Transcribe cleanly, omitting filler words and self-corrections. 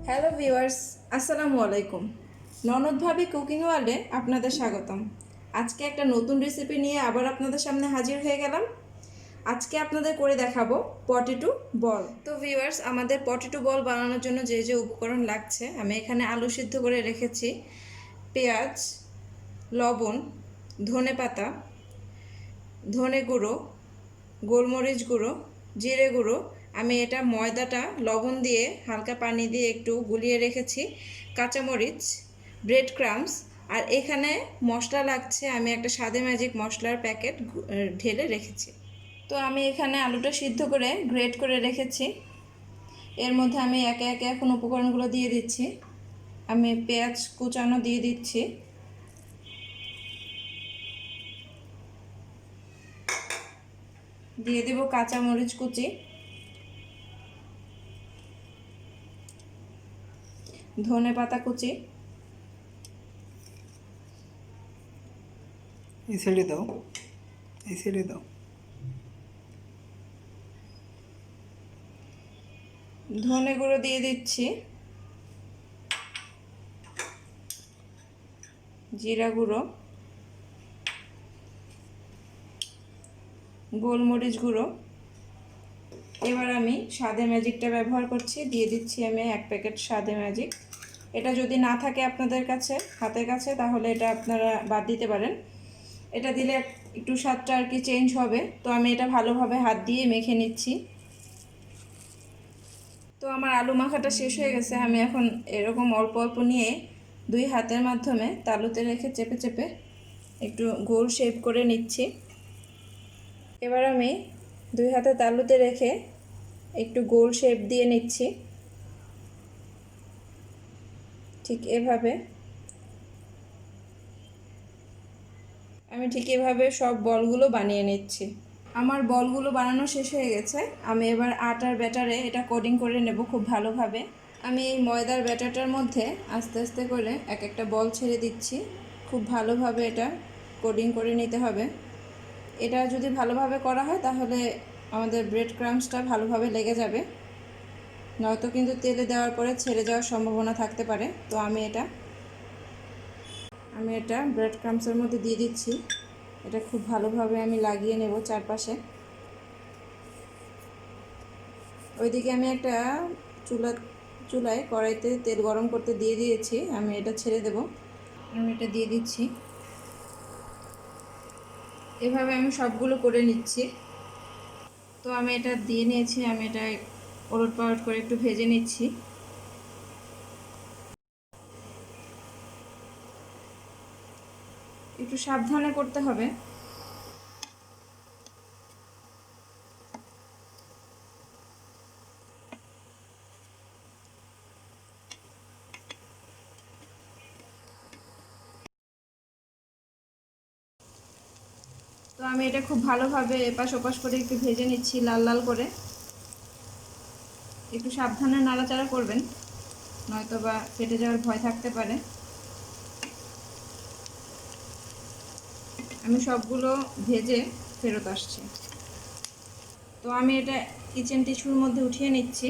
Hello viewers, আসসালামু আলাইকুম। ননদ ভাবি কুকিং ওয়ার্ল্ডে আপনাদের স্বাগতম। আজকে একটা নতুন রেসিপি নিয়ে আবার আপনাদের সামনে হাজির হয়ে গেলাম। আজকে আপনাদের করে দেখাবো পটেটো বল। তো ভিউয়ার্স, আমাদের পটেটো বল বানানোর জন্য যে যে উপকরণ লাগছে, আমি এখানে আলু সিদ্ধ করে রেখেছি, পেঁয়াজ, লবণ, ধনেপাতা, ধনে গুঁড়ো, গোলমরিচ গুঁড়ো, জিরে গুঁড়ো। আমি এটা ময়দাটা লবণ দিয়ে হালকা পানি দিয়ে একটু গুলিয়ে রেখেছি, কাঁচামরিচ, ব্রেড ক্রাম্বস, আর এখানে মশলা লাগছে। আমি একটা স্বাদে ম্যাজিক মশলার প্যাকেট ঢেলে রেখেছি। তো আমি এখানে আলুটা সিদ্ধ করে গ্রেট করে রেখেছি। এর মধ্যে আমি একে একে এখন উপকরণগুলো দিয়ে দিচ্ছি। আমি পেঁয়াজ কুচানো দিয়ে দিচ্ছি, দিয়ে দেব কাঁচামরিচ কুচি, ধনে পাতা কুচি, এই সাইডে দাও, এই সাইডে দাও, ধনে গুঁড়ো দিয়ে দিচ্ছি, জিরা গুঁড়ো, গোলমরিচ গুঁড়ো। এবার আমি স্বাদে ম্যাজিকটা ব্যবহার করছি, দিয়ে দিচ্ছি আমি এক প্যাকেট স্বাদে ম্যাজিক। এটা যদি না থাকে আপনাদের কাছে হাতের কাছে, তাহলে এটা আপনারা বাদ দিতে পারেন। এটা দিলে একটু স্বাদটা আর কি চেঞ্জ হবে। তো আমি এটা ভালোভাবে হাত দিয়ে মেখে নিচ্ছি। তো আমার আলু মাখাটা শেষ হয়ে গেছে। আমি এখন এরকম অল্প অল্প নিয়ে দুই হাতের মাধ্যমে তালুতে রেখে চেপে চেপে একটু গোল শেপ করে নিচ্ছি। এবার আমি দুই হাতে তালুতে রেখে একটু গোল শেপ দিয়ে নিচ্ছি, ঠিক এভাবে। আমি ঠিক এভাবে সব বলগুলো বানিয়ে নিচ্ছি। আমার বলগুলো বানানো শেষ হয়ে গেছে। আমি এবার আটার ব্যাটারে এটা কোডিং করে নেব খুব ভালোভাবে। আমি এই ময়দার ব্যাটারটার মধ্যে আস্তে আস্তে করে এক একটা বল ছেড়ে দিচ্ছি। খুব ভালোভাবে এটা কোডিং করে নিতে হবে। এটা যদি ভালোভাবে করা হয় তাহলে আমাদের ব্রেড ক্রাম্বসটা ভালোভাবে লেগে যাবে, নয়তো কিন্তু তেলে দেওয়ার পরে ছেড়ে যাওয়ার সম্ভাবনা থাকতে পারে। তো আমি এটা ব্রেড ক্রাম্বসের মধ্যে দিয়ে দিচ্ছি। এটা খুব ভালোভাবে আমি লাগিয়ে নেব চারপাশে। ওইদিকে আমি একটা চুলায় কড়াইতে তেল গরম করতে দিয়ে দিয়েছি। আমি এটা ছেড়ে দেব। আমি এটা দিয়ে দিচ্ছি। এভাবে আমি সবগুলো করে নিচ্ছি। তো আমি এটা দিয়ে নিয়েছি। আমি এটা ওলট পালট করে একটু ভেজে নিচ্ছি। একটু সাবধানে করতে হবে। তো আমি এটা খুব ভালোভাবে এপাশ ওপাশ করে একটু ভেজে নিচ্ছি, লাল লাল করে। একটু সাবধানে নাড়াচাড়া করবেন, নয়তো বা ফেটে যাওয়ার ভয় থাকতে পারে। আমি সবগুলো ভেজে ফেরত আসছি। তো আমি এটা কিচেন টিস্যুর মধ্যে উঠিয়ে নিচ্ছি।